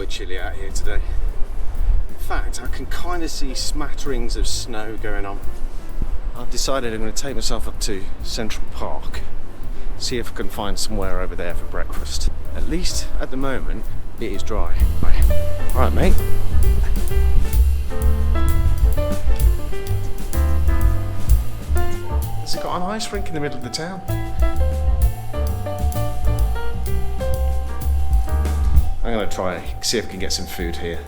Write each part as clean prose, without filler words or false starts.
bit chilly out here today. In fact, I can kind of see smatterings of snow going on. I've decided I'm going to take myself up to Central Park, see if I can find somewhere over there for breakfast. At least at the moment, it is dry. Right, mate. It's got an ice rink in the middle of the town. I'm going to try, see if I can get some food here.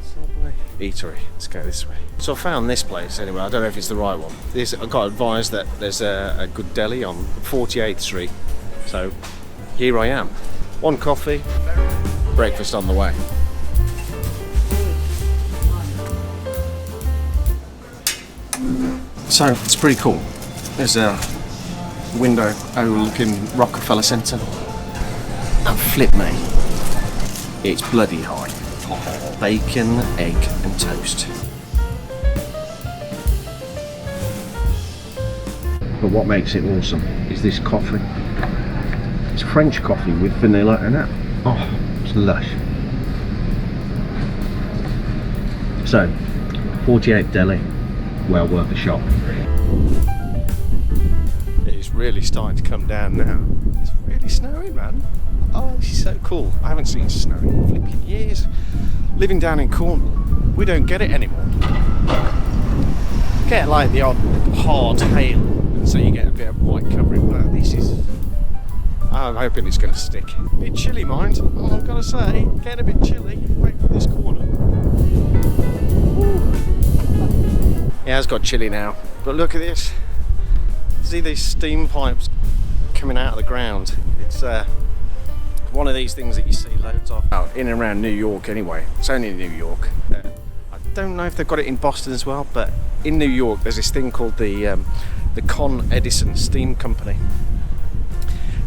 Subway Eatery. Let's go this way. So I found this place anyway. I don't know if it's the right one. I got advised that there's a good deli on 48th Street. So here I am. One coffee, breakfast on the way. So it's pretty cool. There's a window overlooking Rockefeller Center. And flip me, it's bloody hot. Bacon, egg and toast. But what makes it awesome is this coffee. It's French coffee with vanilla in it. Oh, it's lush. So, 48 Deli, well worth a shop. It's really starting to come down now. It's really snowing, man. Oh, this is so cool. I haven't seen snow in flipping years. Living down in Cornwall, we don't get it anymore. Get like the odd hard hail, and so you get a bit of white covering, but this is... I'm hoping it's going to stick. A bit chilly, mind. Oh, I've got to say, getting a bit chilly. Right from this corner. Woo. Yeah, it's got chilly now. But look at this. See these steam pipes coming out of the ground. It's one of these things that you see loads of out in and around New York anyway. It's only in New York. I don't know if they've got it in Boston as well, but in New York there's this thing called the Con Edison Steam Company.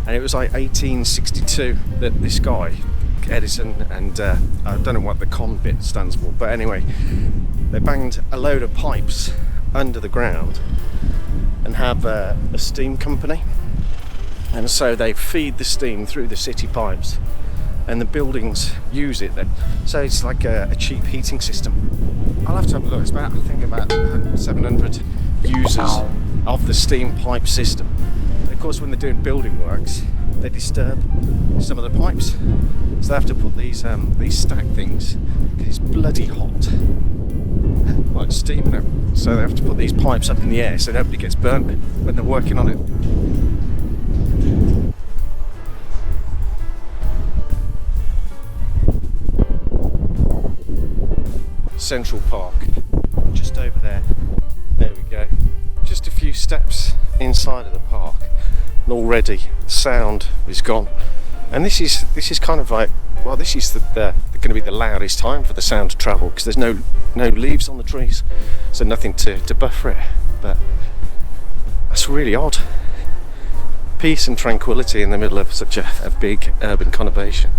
And it was like 1862 that this guy, Edison, and I don't know what the con bit stands for, but anyway, they banged a load of pipes under the ground and have a steam company. And so they feed the steam through the city pipes and the buildings use it then. So it's like a cheap heating system. I'll have to have a look. It's about, I think, about 700 users of the steam pipe system. Of course, when they're doing building works, they disturb some of the pipes, so they have to put these stack things because it's bloody hot, like steaming it. So they have to put these pipes up in the air so nobody gets burnt when they're working on it. Central Park, just over there. There we go. Just a few steps inside of the park. And already the sound is gone, and this is kind of like, well, this is going to be the loudest time for the sound to travel because there's no leaves on the trees, so nothing to buffer it. But that's really odd. Peace and tranquility in the middle of such a big urban conurbation.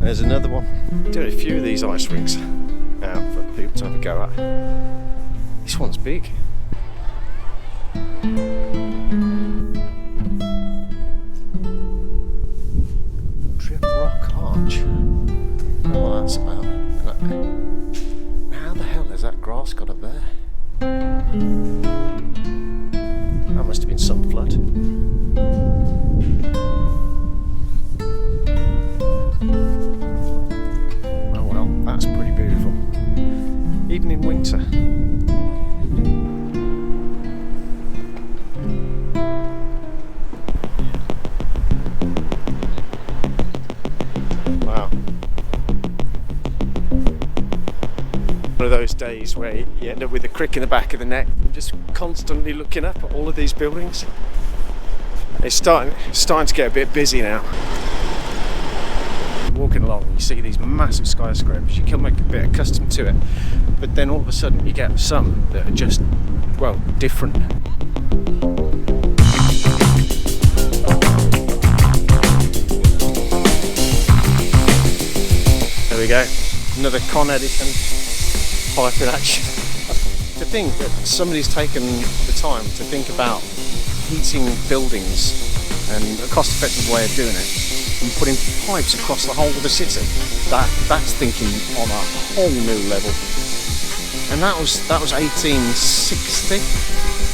There's another one. Doing a few of these ice rinks out for people to have a go at. This one's big. Trip Rock Arch. I don't know what that's about. How the hell has that grass got up there? That must have been some flood. That's pretty beautiful, even in winter. Wow. One of those days where you end up with a crick in the back of the neck, just constantly looking up at all of these buildings. It's starting to get a bit busy now. Walking along, you see these massive skyscrapers. You can make a bit accustomed to it, but then all of a sudden you get some that are just, well, different. There we go, another Con Edison pipe in action. To think that somebody's taken the time to think about heating buildings, and a cost-effective way of doing it, and putting pipes across the whole of the city. That's thinking on a whole new level. And that was 1860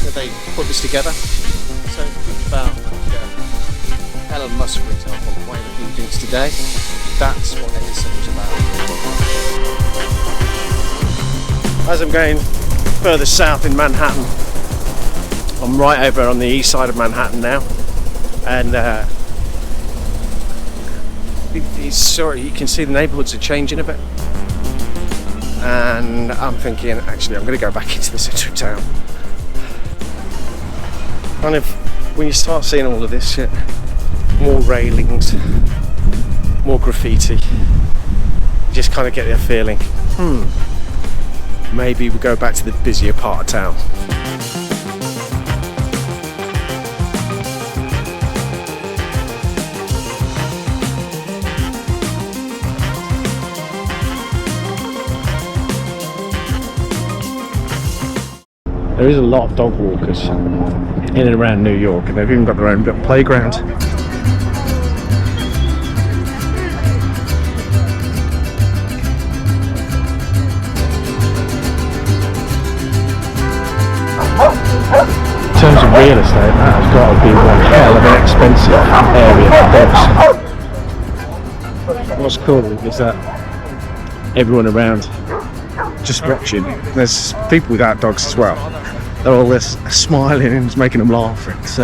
that they put this together. So think about Elon Musk, for example, the way that he thinks today. That's what Edison was about. As I'm going further south in Manhattan, I'm right over on the east side of Manhattan now, and you can see the neighbourhoods are changing a bit. And I'm thinking, actually, I'm going to go back into the centre of town. Kind of, when you start seeing all of this shit, more railings, more graffiti, you just kind of get the feeling, maybe we go back to the busier part of town. There is a lot of dog walkers in and around New York, and they've even got their own little playground. In terms of real estate, that has got to be one hell of an expensive area for dogs. What's cool is that everyone around just watching. There's people without dogs as well. They're all this smiling and it's making them laugh. It's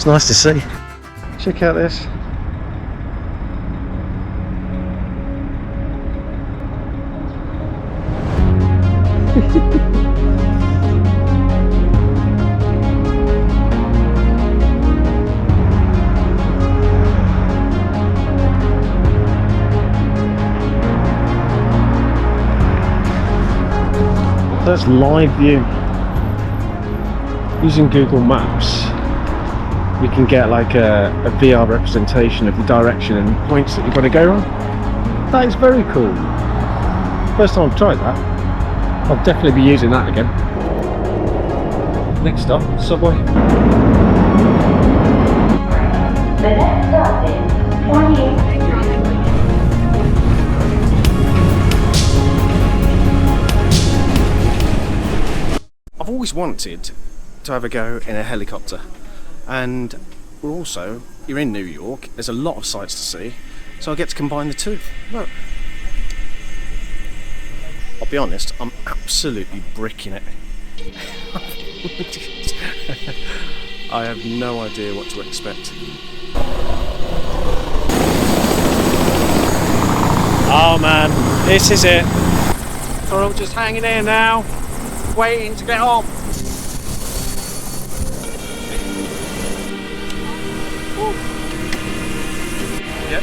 nice to see. Check out this. That's live view. Using Google Maps, you can get like a VR representation of the direction and points that you've got to go on. That is very cool. First time I've tried that. I'll definitely be using that again. Next stop, subway. The next stop is 28th Street. I've always wanted to have a go in a helicopter, and you're in New York, there's a lot of sights to see, so I get to combine the two. Look, I'll be honest, I'm absolutely bricking it. I have no idea what to expect. Oh man, this is it. We're all just hanging there now, waiting to get on. Yep.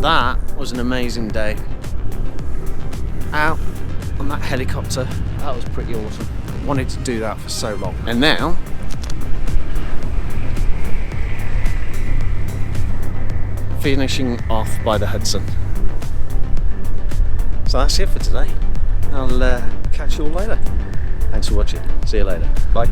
That was an amazing day. Out on that helicopter, that was pretty awesome. Wanted to do that for so long. And now, finishing off by the Hudson. So that's it for today. I'll catch you all later. Thanks for watching. See you later. Bye.